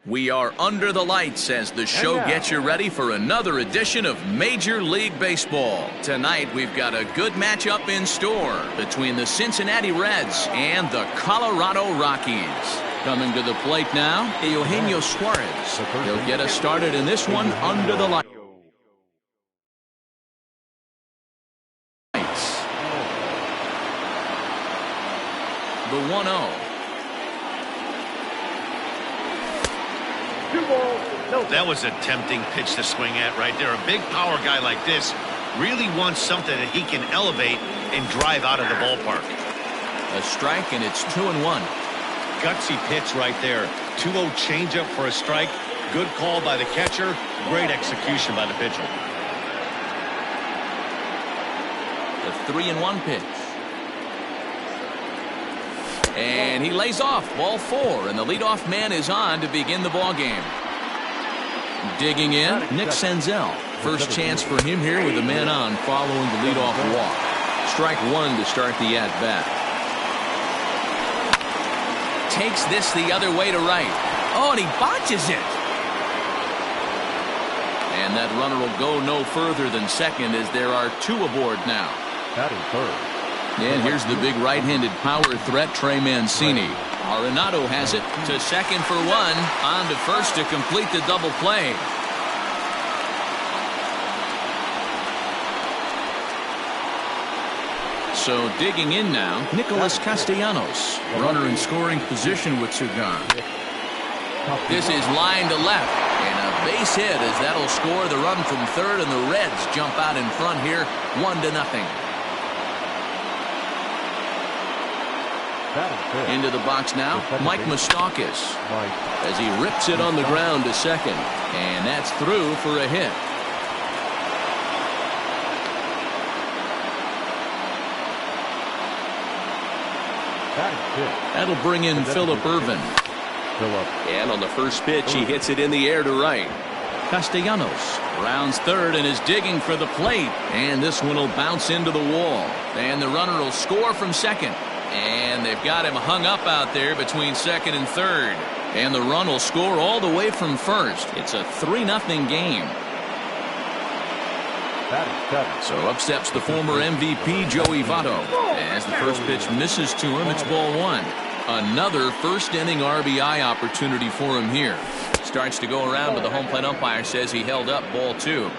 We are under the lights as the show gets you ready for another edition of Major League Baseball. Tonight, we've got a good matchup in store between the Cincinnati Reds and the Colorado Rockies. Coming to the plate now, Eugenio Suarez. He'll get us started in this one under the lights. The 1-0. That was a tempting pitch to swing at right there. A big power guy like this really wants something that he can elevate and drive out of the ballpark. A strike, and it's 2-1. Gutsy pitch right there. 2-0 changeup for a strike. Good call by the catcher. Great execution by the pitcher. The 3-1 pitch. And he lays off, ball 4, and the leadoff man is on to begin the ball game. Digging in, Nick Senzel. First chance for him here with a man on following the leadoff walk. Strike 1 to start the at-bat. Takes this the other way to right. Oh, and he botches it. And that runner will go no further than second as there are 2 aboard now. Batting third. And here's the big right-handed power threat, Trey Mancini. Arenado has it to second for 1. On to first to complete the double play. So digging in now, Nicholas Castellanos. Runner in scoring position with Sugan. This is line to left. And a base hit as that'll score the run from third, and the Reds jump out in front here 1-0. Into the box now, Mike Moustakas as he rips it on the ground to second, and that's through for a hit. That'll bring in Phillip Ervin. And on the first pitch, he hits it in the air to right. Castellanos rounds third and is digging for the plate, and this one will bounce into the wall, and the runner will score from second. And they've got him hung up out there between second and third. And the run will score all the way from first. It's a 3-0 game. So up steps the former MVP, Joey Votto. As the first pitch misses to him, it's ball 1. Another first-inning RBI opportunity for him here. Starts to go around, but the home plate umpire says he held up ball 2.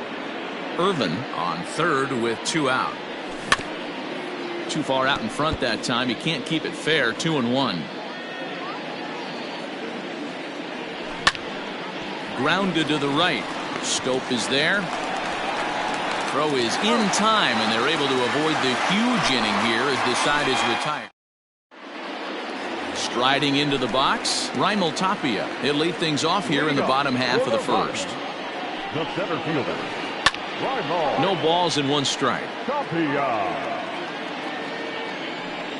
Ervin on third with 2 out. Too far out in front that time. He can't keep it fair. 2-1. Grounded to the right. Stope is there. Throw is in time, and they're able to avoid the huge inning here as the side is retired. Striding into the box, Raimel Tapia. He'll lead things off here in the bottom half of the first. The center fielder. No balls and 1 strike.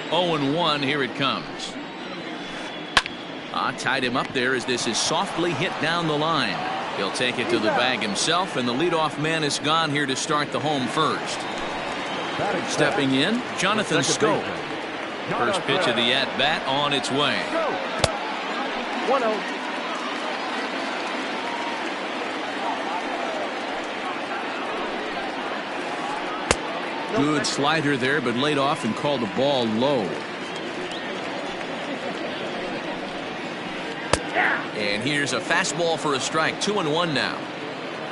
0-1, here it comes. Tied him up there as this is softly hit down the line. He'll take it to the bag himself, and the leadoff man is gone here to start the home first. Stepping in, Jonathan Schoop. First pitch of the at-bat on its way. 1-0. Good slider there, but laid off and called the ball low. And here's a fastball for a strike. 2-1 now.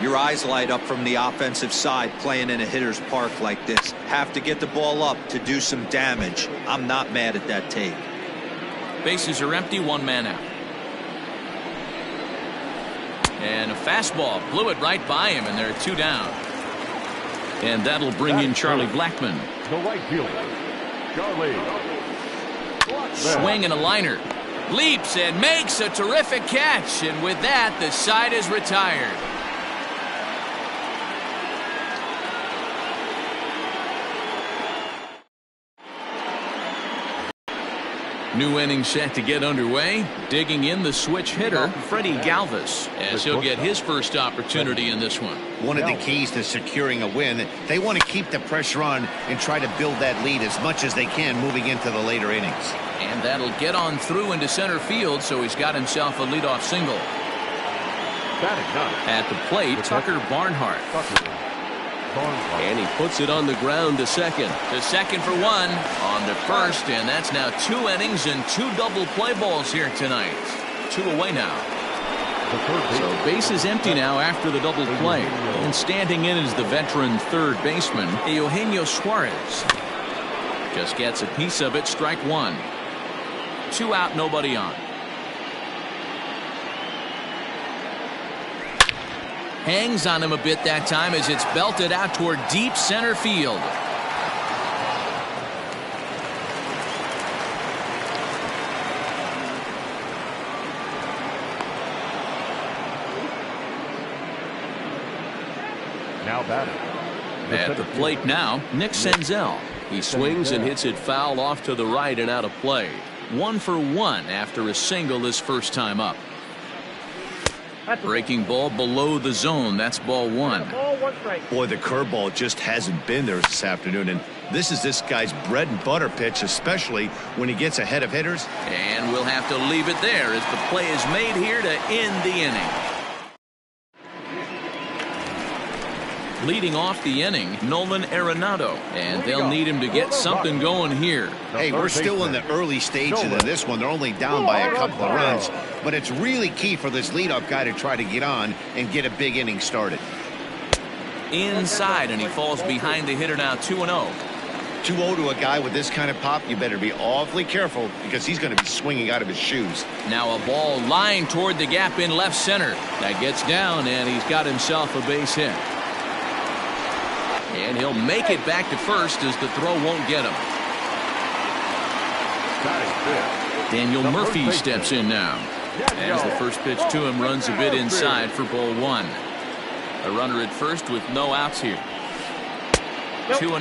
Your eyes light up from the offensive side playing in a hitter's park like this. Have to get the ball up to do some damage. I'm not mad at that take. Bases are empty, 1 man out. And a fastball blew it right by him, and there are 2 down. And that'll bring in Charlie Blackmon. The right fielder, Charlie. Swing and a liner. Leaps and makes a terrific catch. And with that, the side is retired. New inning set to get underway. Digging in the switch hitter, Freddie Galvis, as he'll get his first opportunity in this one. One of the keys to securing a win, they want to keep the pressure on and try to build that lead as much as they can moving into the later innings. And that'll get on through into center field, so he's got himself a leadoff single. Batting ninth. At the plate, Tucker Barnhart. And he puts it on the ground to second. To second for one. On to first, and that's now 2 innings and 2 double play balls here tonight. 2 away now. So base is empty now after the double play. And standing in is the veteran third baseman, Eugenio Suarez. Just gets a piece of it, strike 1. 2 out, nobody on. Hangs on him a bit that time as it's belted out toward deep center field. Now batting. At the plate now, Nick Senzel. He swings and hits it foul off to the right and out of play. 1 for 1 after a single his first time up. Breaking ball below the zone. That's ball 1. Boy, the curveball just hasn't been there this afternoon, and this is this guy's bread and butter pitch, especially when he gets ahead of hitters. And we'll have to leave it there as the play is made here to end the inning. Leading off the inning, Nolan Arenado, and they'll need him to get something going here. Hey, we're still in the early stages of this one. They're only down by a couple of runs, but it's really key for this leadoff guy to try to get on and get a big inning started. Inside, and he falls behind the hitter now 2-0. 2-0 to a guy with this kind of pop, you better be awfully careful because he's going to be swinging out of his shoes. Now a ball lined toward the gap in left center. That gets down, and he's got himself a base hit. And he'll make it back to first as the throw won't get him. Daniel Murphy steps in now. As the first pitch to him runs a bit inside for ball 1. A runner at first with no outs here. 2-0.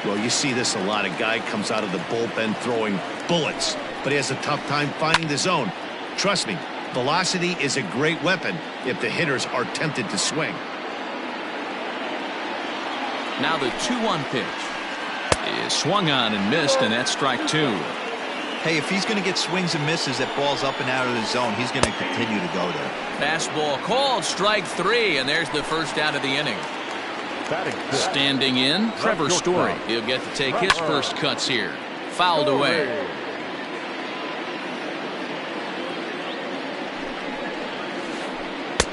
Well, you see this a lot. A guy comes out of the bullpen throwing bullets, but he has a tough time finding the zone. Trust me, velocity is a great weapon if the hitters are tempted to swing. Now the 2-1 pitch is swung on and missed, and that's strike 2. Hey, if he's going to get swings and misses at balls up and out of the zone, he's going to continue to go there. Fastball called, strike 3, and there's the first out of the inning. Standing in, Trevor Story. He'll get to take his first cuts here. Fouled away.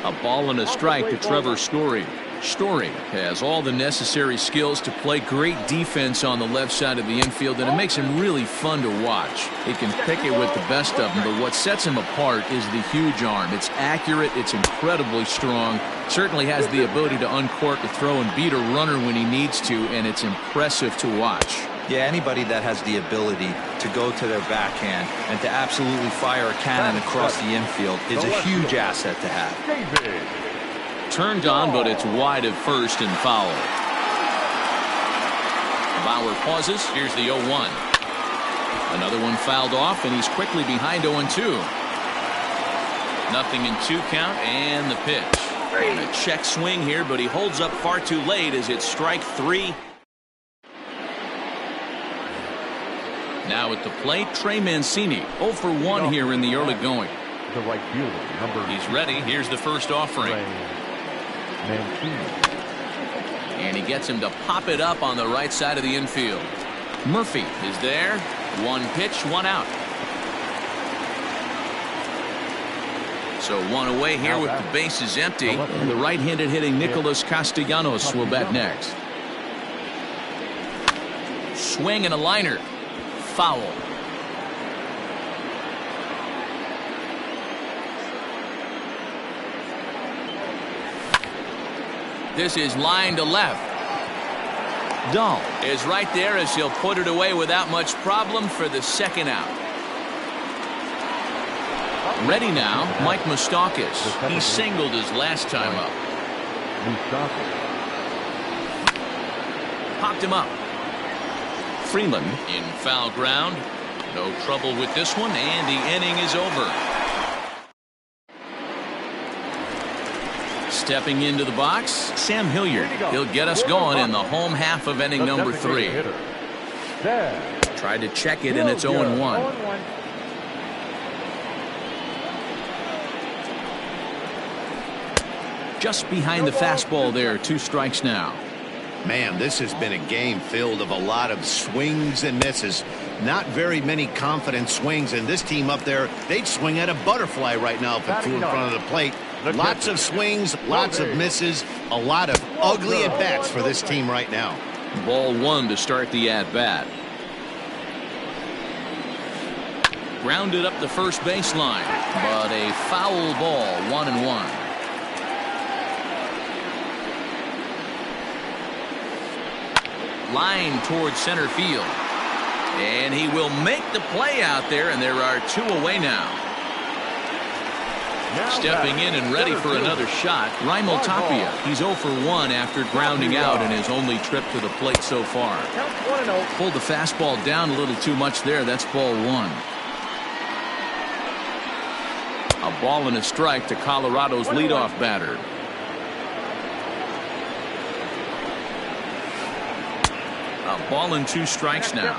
A ball and a strike to Trevor Story. Story has all the necessary skills to play great defense on the left side of the infield, and it makes him really fun to watch. He can pick it with the best of them, but what sets him apart is the huge arm. It's accurate, it's incredibly strong, certainly has the ability to uncork a throw and beat a runner when he needs to, and it's impressive to watch. Yeah, anybody that has the ability to go to their backhand and to absolutely fire a cannon across the infield is a huge asset to have. Turned on, but it's wide at first and foul. Bauer pauses. Here's the 0-1. Another one fouled off, and he's quickly behind 0-2. Nothing in 2 count, and the pitch. And a check swing here, but he holds up far too late as it's strike 3. Now at the plate, Trey Mancini. 0 for 1 here in the early going. The right fielder, He's ready. Here's the first offering. And he gets him to pop it up on the right side of the infield. Murphy is there. 1 pitch, 1 out. So 1 away here with the bases empty. And the right-handed hitting Nicholas Castellanos will bat next. Swing and a liner. Foul. This is line to left. Dahl is right there as he'll put it away without much problem for the second out. Ready now, Mike Moustakas. He singled his last time up. Popped him up. Freeland in foul ground. No trouble with this one, and the inning is over. Stepping into the box, Sam Hilliard. He'll get us going in the home half of inning number 3. Tried to check it, and it's 0-1. just behind the fastball there. 2 strikes now. Man, this has been a game filled of a lot of swings and misses. Not very many confident swings, and this team up there, they'd swing at a butterfly right now if it flew in front of the plate. Lots of swings, lots of misses, a lot of ugly at-bats for this team right now. Ball 1 to start the at-bat. Grounded up the first baseline, but a foul ball. 1-1. Line towards center field, and he will make the play out there, and there are 2 away now. Stepping in and ready for another shot, Raimel Tapia. He's 0 for 1 after grounding out in his only trip to the plate so far. Pulled the fastball down a little too much there. That's ball 1. A ball and a strike to Colorado's leadoff batter. A ball and 2 strikes now.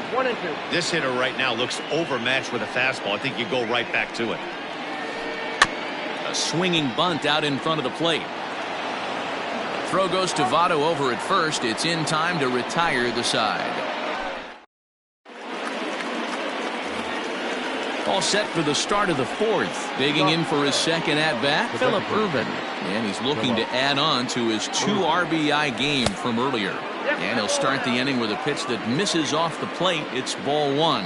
This hitter right now looks overmatched with a fastball. I think you go right back to it. A swinging bunt out in front of the plate. Throw goes to Votto over at first. It's in time to retire the side. All set for the start of the 4th. Digging in for his second at-bat, Phillip Ervin. And he's looking to add on to his 2 RBI game from earlier. And he'll start the inning with a pitch that misses off the plate. It's ball 1.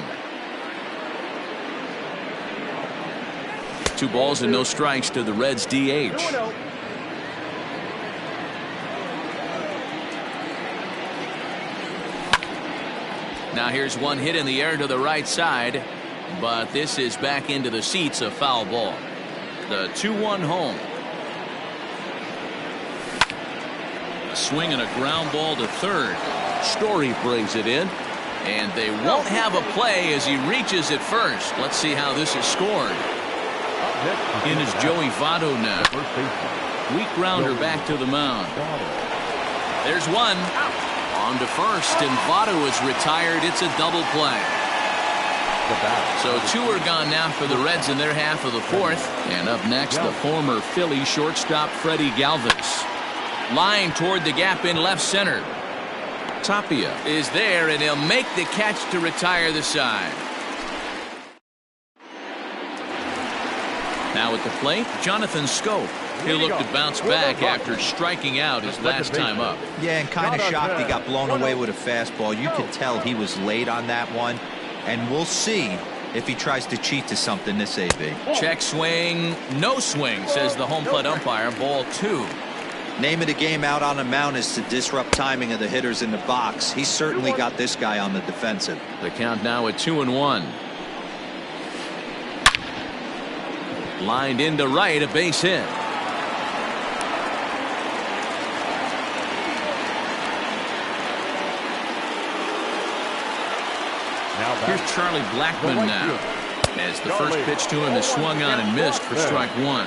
2 balls and no strikes to the Reds DH. Now here's one hit in the air to the right side, but this is back into the seats, a foul ball. The 2-1 home. A swing and a ground ball to third. Story brings it in, and they won't have a play as he reaches at first. Let's see how this is scored. In is Joey Votto now. Weak grounder back to the mound. There's one. On to first, and Votto is retired. It's a double play. So 2 are gone now for the Reds in their half of the 4th. And up next, the former Philly shortstop Freddie Galvis. Line toward the gap in left center. Tapia is there, and he'll make the catch to retire the side. Now at the plate, Jonathan Scope. He'll look to bounce back after striking out his last time up. Yeah, and kind of shocked he got blown away with a fastball. You could tell he was late on that one, and we'll see if he tries to cheat to something this AB. Check swing, no swing, says the home plate umpire. Ball 2. Name of the game out on the mound is to disrupt timing of the hitters in the box. He's certainly got this guy on the defensive. The count now at 2-1. Lined into right, a base hit. Here's Charlie Blackmon now, as the first pitch to him is swung on and missed for strike 1.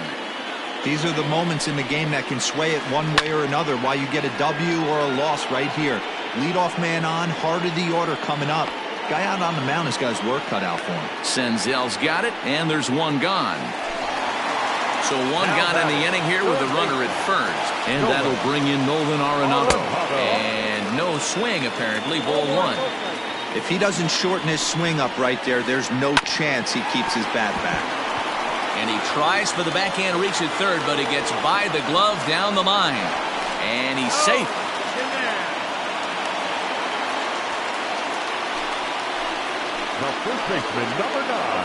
These are the moments in the game that can sway it one way or another, why you get a W or a loss right here. Leadoff man on, heart of the order coming up. Guy out on the mound has got his work cut out for him. Senzel's got it, and there's one gone. So one gone in the inning here with a runner at first. And that'll bring in Nolan Arenado. And no swing, apparently, ball 1. If he doesn't shorten his swing up right there, there's no chance he keeps his bat back. And he tries for the backhand reach at third, but he gets by the glove down the line. And he's safe.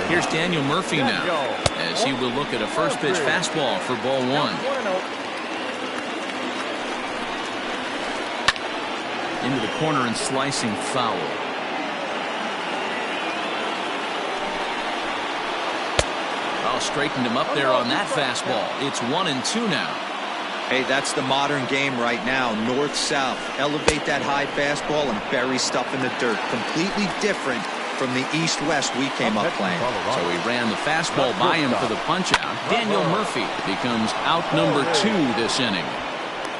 Here's Daniel Murphy now, as he will look at a first pitch fastball for ball 1. Into the corner and slicing foul. Oh, straightened him up there on that fastball. It's 1-2 now. Hey, that's the modern game right now. North-south. Elevate that high fastball and bury stuff in the dirt. Completely different from the east-west we came up playing. So he ran the fastball by him for the punch-out. Daniel Murphy becomes out number 2 this inning.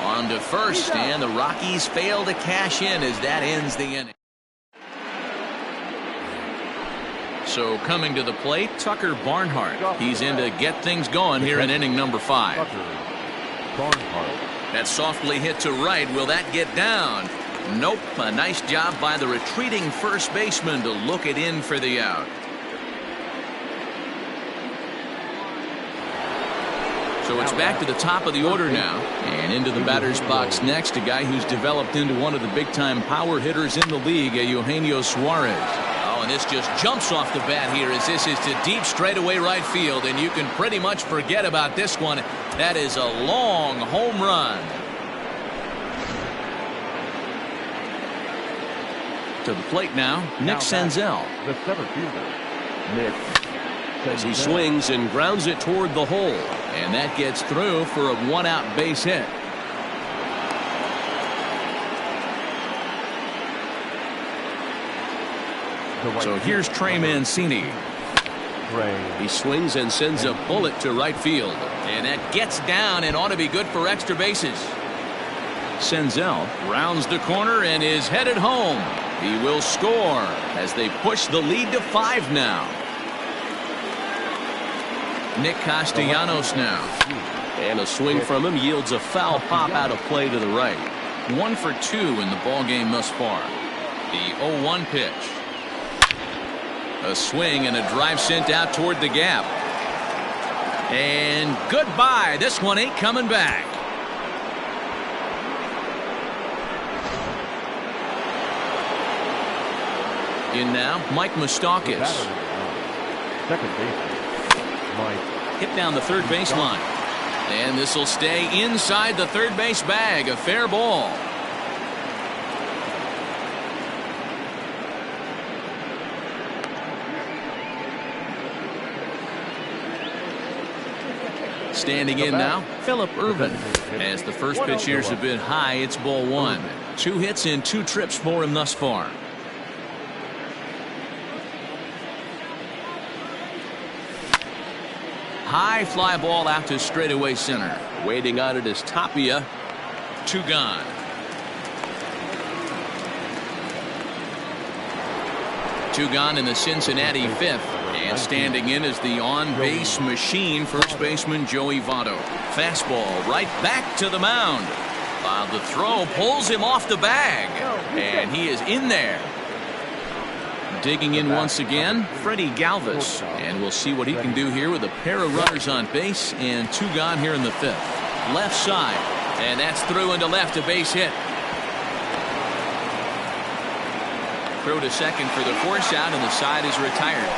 On to first, and the Rockies fail to cash in as that ends the inning. So coming to the plate, Tucker Barnhart. He's in to get things going here in inning number 5. Barnhart. That's softly hit to right. Will that get down? Nope. A nice job by the retreating first baseman to look it in for the out. So it's back to the top of the order now. And into the batter's box next, a guy who's developed into one of the big-time power hitters in the league, Eugenio Suarez. Oh, and this just jumps off the bat here as this is to deep straightaway right field. And you can pretty much forget about this one. That is a long home run. To the plate now, Nick Senzel. The center fielder, Nick Senzel. As he swings and grounds it toward the hole. And that gets through for a one-out base hit. So here's Trey Mancini. He swings and sends a bullet to right field. And that gets down and ought to be good for extra bases. Senzel rounds the corner and is headed home. He will score as they push the lead to 5 now. Nick Castellanos now. And a swing from him yields a foul pop out of play to the right. 1 for 2 in the ball game thus far. The 0-1 pitch. A swing and a drive sent out toward the gap. And goodbye. This one ain't coming back. In now, Mike Moustakas. Second base, Mike. Hit down the third baseline. And this will stay inside the third base bag. A fair ball. Standing in now, Phillip Ervin. As the first pitch here's a bit high, it's ball 1. 2 hits and 2 trips for him thus far. High fly ball out to straightaway center. Waiting on it is Tapia. 2 gone. 2 gone in the Cincinnati 5th. And standing in is the on-base machine, first baseman Joey Votto. Fastball right back to the mound. While the throw pulls him off the bag. And he is in there. Digging in once again, Freddie Galvis. And we'll see what he can do here with a pair of runners on base and 2 gone here in the 5th. Left side. And that's through into left, a base hit. Throw to second for the force out, and the side is retired.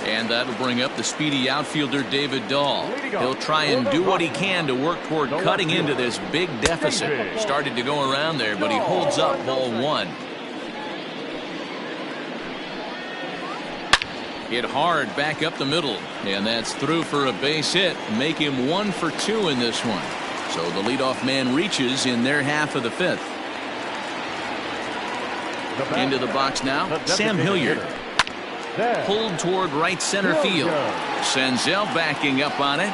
And that'll bring up the speedy outfielder David Dahl. He'll try and do what he can to work toward cutting into this big deficit. Started to go around there, but he holds up ball 1. Hit hard back up the middle. And that's through for a base hit. Make him 1 for 2 in this one. So the leadoff man reaches in their half of the 5th. Into the box now, Sam Hilliard. Pulled toward right center field. Senzel backing up on it.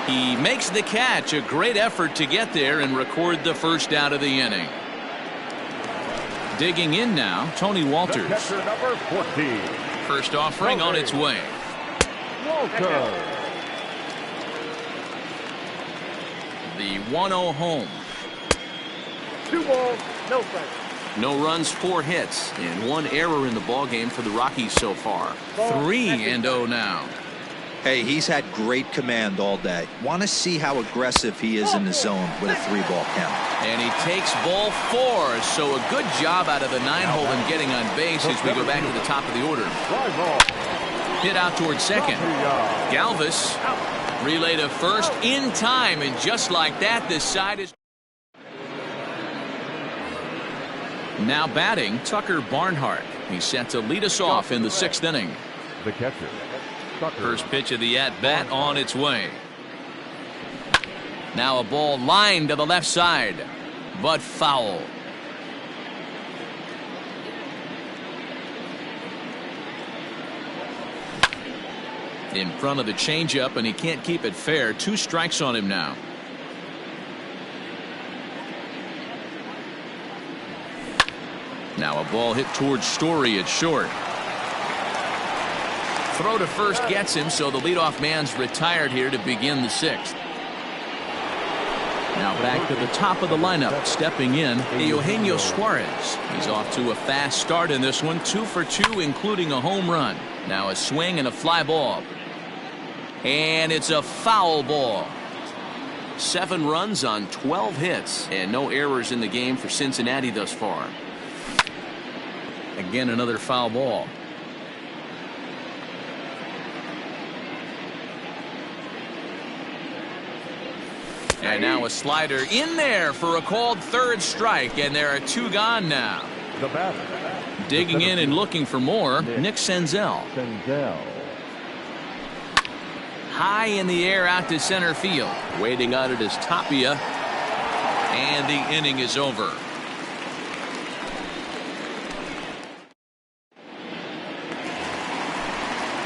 He makes the catch. A great effort to get there and record the first out of the inning. Digging in now, Tony Walters. Number 14. First offering on its way. Walter. The 1-0 home. 2 balls, no strikes. No runs, 4 hits, and 1 error in the ballgame for the Rockies so far. 3-0 now. Hey, he's had great command all day. Want to see how aggressive he is in the zone with a 3-ball count. And he takes ball 4, so a good job out of the 9-hole in getting on base as we go back to the top of the order. Hit out towards second. Galvis relay to first in time, and just like that, this side is... Now batting, Tucker Barnhart. He's set to lead us off in the 6th inning. The catcher. First pitch of the at-bat on its way. Now a ball lined to the left side, but foul. In front of the changeup, and he can't keep it fair. 2 strikes on him now. Now a ball hit towards Story at short. Throw to first gets him, so the leadoff man's retired here to begin the 6th. Now back to the top of the lineup. Stepping in, Eugenio Suarez. He's off to a fast start in this one. 2 for 2, including a home run. Now a swing and a fly ball. And it's a foul ball. 7 runs on 12 hits. And no errors in the game for Cincinnati thus far. Again, another foul ball. And now a slider in there for a called 3rd strike, and there are 2 gone now. The batter. Digging in and looking for more, Nick Senzel. High in the air out to center field. Waiting on it is Tapia, and the inning is over.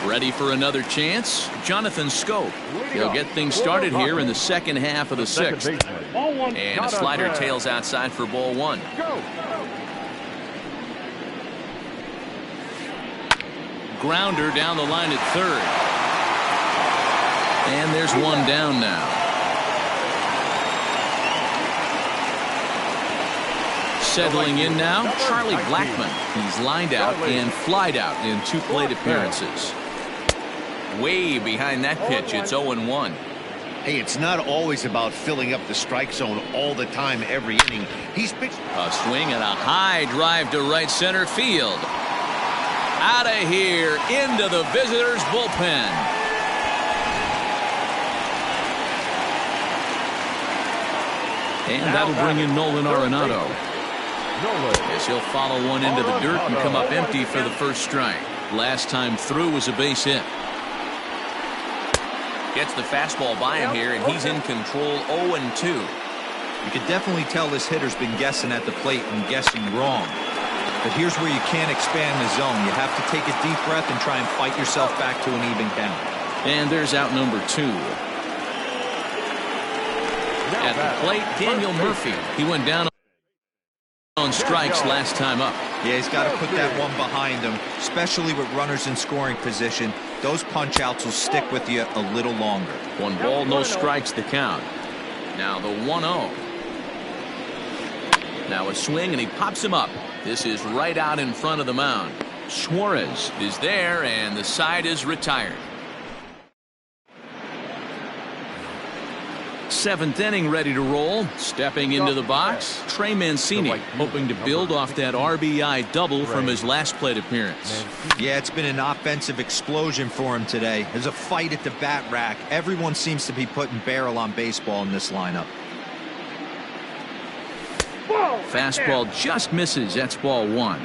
Ready for another chance? Jonathan Scope. He'll get things started here in the second half of the 6th. And a slider tails outside for ball 1. Grounder down the line at 3rd. And there's 1 down now. Settling in now, Charlie Blackmon. He's lined out and flied out in 2 plate appearances. Way behind that pitch, it's 0-1. Hey, it's not always about filling up the strike zone all the time every inning. He's pitched a swing and a high drive to right center field. Out of here into the visitors' bullpen. And that'll bring in Nolan Arenado. As he'll follow one into the dirt and come up empty for the first strike. Last time through was a base hit. Gets the fastball by him here, and he's in control. 0-2. You can definitely tell this hitter's been guessing at the plate and guessing wrong. But here's where you can't expand the zone. You have to take a deep breath and try and fight yourself back to an even count. And there's out number 2. At the plate, Daniel Murphy. He went down on strikes last time up. Yeah, he's got to put that one behind him, especially with runners in scoring position. Those punch-outs will stick with you a little longer. 1 ball, no strikes the count. Now the 1-0. Now a swing, and he pops him up. This is right out in front of the mound. Suarez is there, and the side is retired. 7th inning ready to roll. Stepping into the box, Trey Mancini, hoping to build off that RBI double from his last plate appearance. Yeah, it's been an offensive explosion for him today. There's a fight at the bat rack. Everyone seems to be putting barrel on baseball in this lineup. Fastball just misses. That's ball 1.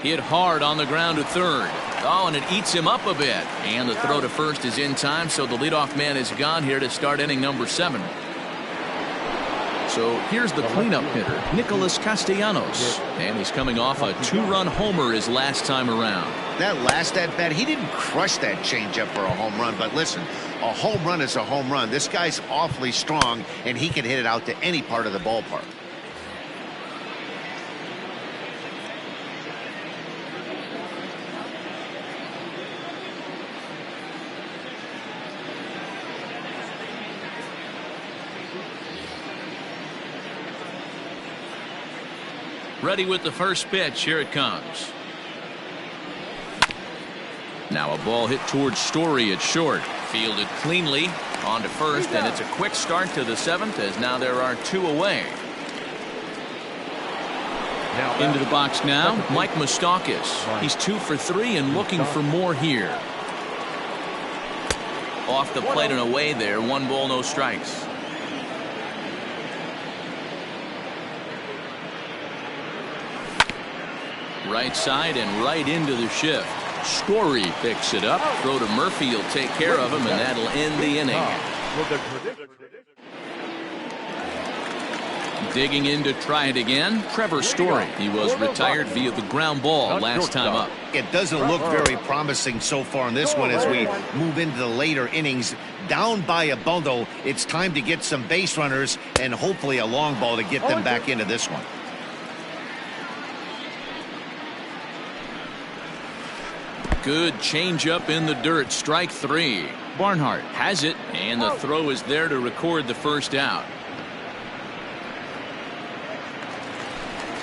Hit hard on the ground to 3rd. Oh, and it eats him up a bit. And the throw to first is in time, so the leadoff man is gone here to start inning number 7. So here's the cleanup hitter, Nicholas Castellanos. And he's coming off a 2-run homer his last time around. that last at bat. He didn't crush that changeup for a home run, but listen, a home run is a home run. This guy's awfully strong, and he can hit it out to any part of the ballpark. Ready with the first pitch. Here it comes. Now a ball hit towards Story at short. Fielded cleanly on to first, and it's a quick start to the 7th as now there are 2 away. Into the box now, Mike Moustakas. He's 2 for 3 and looking for more here. Off the plate and away there. 1 ball, no strikes. Right side and right into the shift. Story picks it up. Throw to Murphy. He'll take care of him, and that'll end the inning. Digging in to try it again. Trevor Story. He was retired via the ground ball last time up. It doesn't look very promising so far in this one as we move into the later innings. Down by a bundle, it's time to get some base runners and hopefully a long ball to get them back into this one. Good changeup in the dirt. Strike 3. Barnhart has it, and the throw is there to record the first out.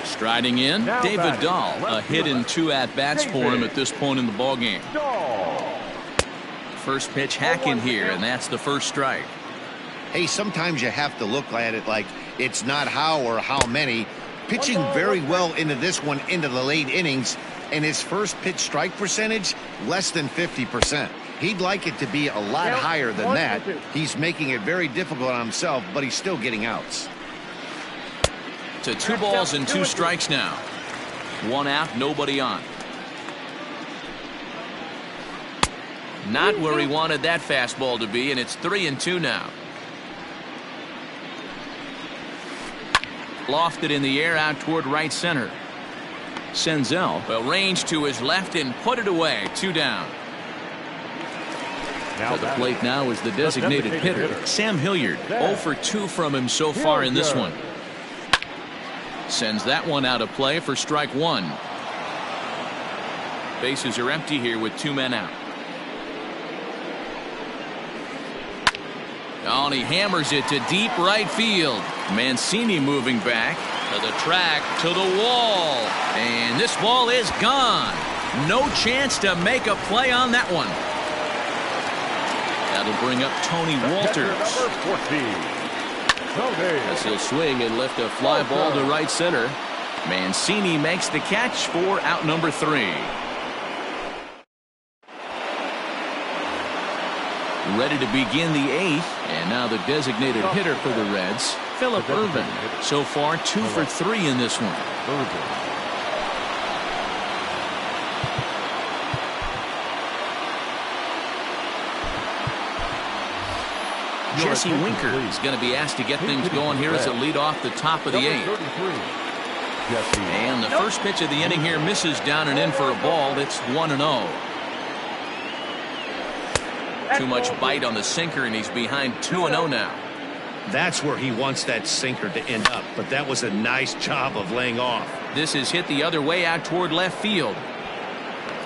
Striding in, David Dahl. A hit in 2 at-bats for him at this point in the ballgame. First pitch hack in here, and that's the first strike. Hey, sometimes you have to look at it like it's not how or how many. Pitching very well into this one into the late innings, and his first pitch strike percentage less than 50%. He'd like it to be a lot higher than that. He's making it very difficult on himself, but he's still getting outs. To 2 balls and 2 strikes now. 1 out, nobody on. Not where he wanted that fastball to be, and it's 3-2 now. Lofted in the air out toward right center. Senzel will range to his left and put it away. 2 down. To the plate now is the designated hitter, Sam Hilliard. 0 for 2 from him so far in this one. Sends that one out of play for strike 1. Bases are empty here with 2 men out. Oh, and he hammers it to deep right field. Mancini moving back to the track, to the wall. And this ball is gone. No chance to make a play on that one. That'll bring up Tony Walters. As he'll swing and lift a fly ball to right center. Mancini makes the catch for out number 3. Ready to begin the 8th, and now the designated hitter for the Reds, Phillip Ervin. So far 2 for 3 in this one. Jesse Winker is going to be asked to get things going here as a lead off the top of the 8th. And the first pitch of the inning here misses down and in for a ball. It's 1-0. Too much bite on the sinker, and he's behind 2-0 now. That's where he wants that sinker to end up, but that was a nice job of laying off. This is hit the other way out toward left field.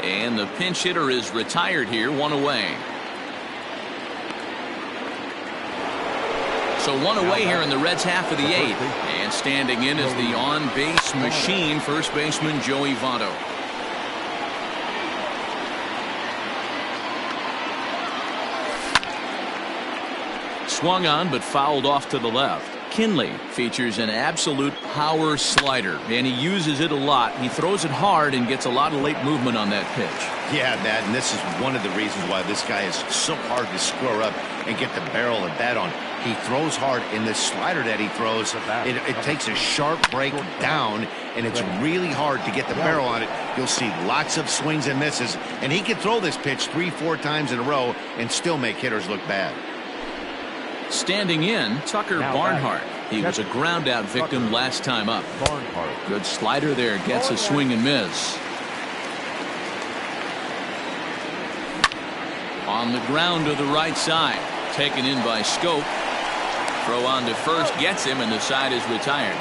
And the pinch hitter is retired here, 1 away. So 1 away here in the Reds' half of the 8th. And standing in is the on-base machine, first baseman Joey Votto. Swung on but fouled off to the left. Kinley features an absolute power slider, and he uses it a lot. He throws it hard and gets a lot of late movement on that pitch. Yeah, Matt, and this is one of the reasons why this guy is so hard to square up and get the barrel of bat on. He throws hard, and the slider that he throws, it takes a sharp break down, and it's really hard to get the barrel on it. You'll see lots of swings and misses, and he can throw this pitch 3-4 times in a row and still make hitters look bad. Standing in, Tucker Barnhart. He was a ground out victim last time up. Good slider there, gets a swing and miss. On the ground to the right side, taken in by Scope. Throw on to first, gets him, and the side is retired.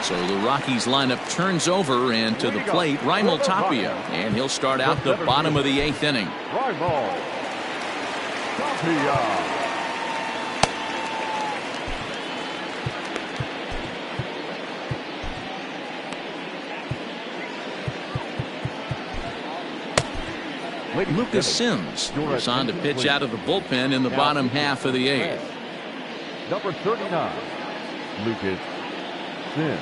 So the Rockies lineup turns over, and to the plate, Raimel Tapia. And he'll start out the bottom of the 8th inning. Raimel Tapia. Lucas Sims is on to pitch out of the bullpen in the bottom half of the 8th. Number 39, Lucas Sims.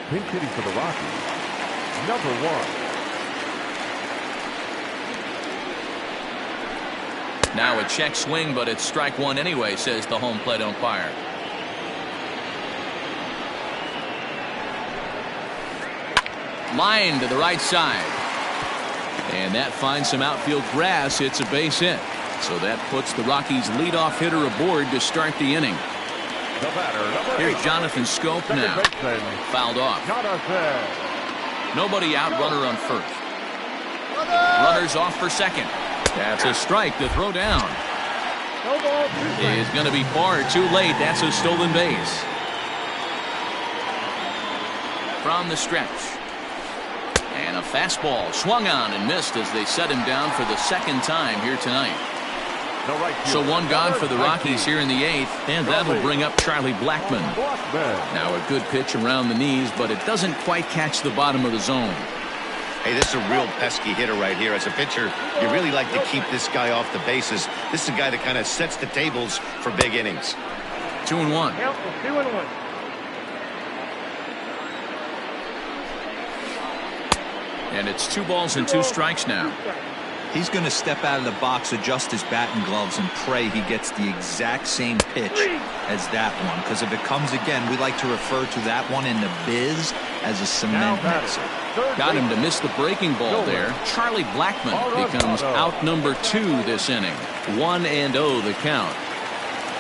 Pinch hitting for the Rockies, number 1. Now a check swing, but it's strike 1 anyway, says the home plate umpire. Line to the right side. And that finds some outfield grass. It's a base hit. So that puts the Rockies' leadoff hitter aboard to start the inning. The batter, number 8. Here's Jonathan Scope Second now. baseman, Fouled off. Jonathan. Nobody out, runner on first. Runners off for second. That's a strike to throw down. Is going to be far too late. That's a stolen base. From the stretch. And a fastball swung on and missed as they set him down for the second time here tonight. The right So fielder, one gone for the number Rockies 19. here in the 8th, and that'll bring up Charlie Blackmon. Now a good pitch around the knees, but it doesn't quite catch the bottom of the zone. Hey, this is a real pesky hitter right here. As a pitcher, you really like to keep this guy off the bases. This is a guy that kind of sets the tables for big innings. 2-1. Yep, 2-1. And it's 2 balls and 2 strikes now. He's going to step out of the box, adjust his bat and gloves, and pray he gets the exact same pitch as that one. Because if it comes again, we like to refer to that one in the biz as a cement mixer. Got him to miss the breaking ball there. Charlie Blackmon becomes out number 2 this inning. 1-0 the count.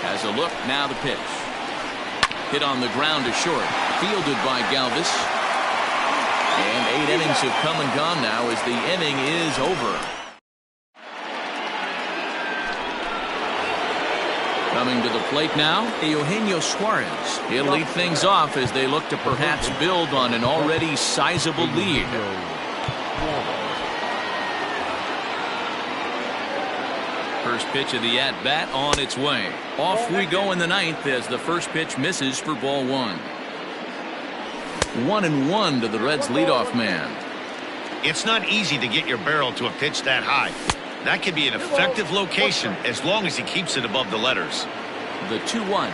Has a look, now the pitch. Hit on the ground to short. Fielded by Galvis. And 8 innings have come and gone now as the inning is over. Coming to the plate now, Eugenio Suarez. He'll lead things off as they look to perhaps build on an already sizable lead. First pitch of the at-bat on its way. Off we go in the 9th as the first pitch misses for ball 1. 1-1 to the Reds' leadoff man. It's not easy to get your barrel to a pitch that high. That could be an effective location as long as he keeps it above the letters. The 2-1.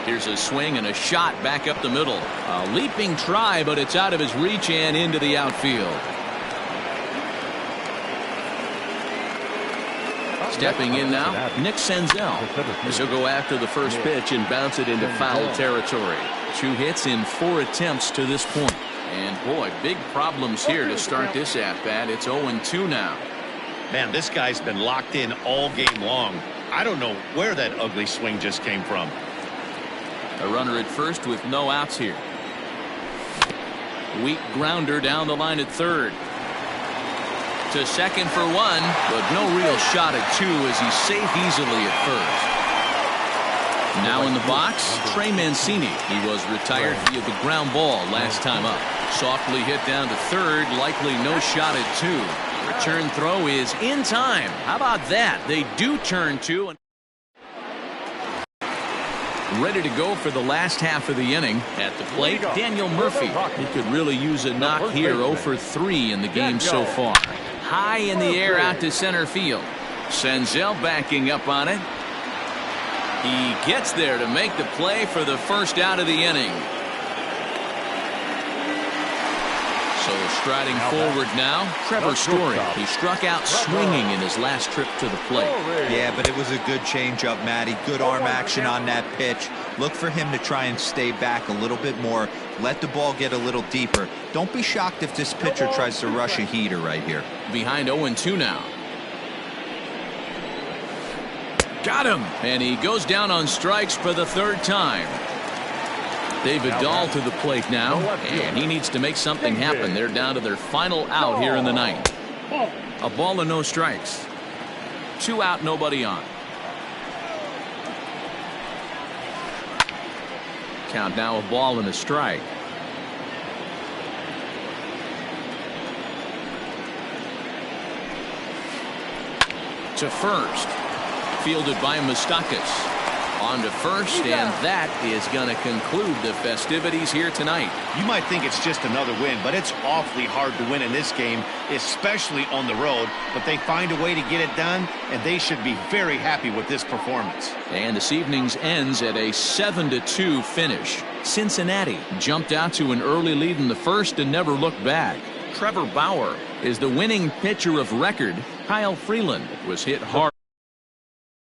Here's a swing and a shot back up the middle. A leaping try, but it's out of his reach and into the outfield. Stepping in now, Nick Senzel. He'll go after the first pitch and bounce it into foul territory. 2 hits in 4 attempts to this point. And boy, big problems here to start this at-bat. It's 0-2 now. Man, this guy's been locked in all game long. I don't know where that ugly swing just came from. A runner at first with no outs here. Weak grounder down the line at third. To second for 1, but no real shot at 2 as he's safe easily at first. Now in the box, Trey Mancini. He was retired via the ground ball last time up. Softly hit down to third, likely no shot at 2. Return throw is in time. How about that? They do turn 2. Ready to go for the last half of the inning. At the plate, Daniel Murphy. He could really use a knock here. 0 for 3 in the game so far. High in the air out to center field. Senzel backing up on it. He gets there to make the play for the first out of the inning. So striding forward now, Trevor Story. He struck out swinging in his last trip to the plate. Yeah, but it was a good changeup, Matty. Good arm action on that pitch. Look for him to try and stay back a little bit more. Let the ball get a little deeper. Don't be shocked if this pitcher tries to rush a heater right here. Behind 0-2 now. Got him. And he goes down on strikes for the 3rd time. David Dahl to the plate now, and he needs to make something happen. They're down to their final out here in the 9th. A ball and no strikes. 2 out, nobody on. Count now a ball and a strike. To first. Fielded by Moustakas. On to first, and that is going to conclude the festivities here tonight. You might think it's just another win, but it's awfully hard to win in this game, especially on the road. But they find a way to get it done, and they should be very happy with this performance. And this evening's ends at a 7-2 finish. Cincinnati jumped out to an early lead in the first and never looked back. Trevor Bauer is the winning pitcher of record. Kyle Freeland was hit hard.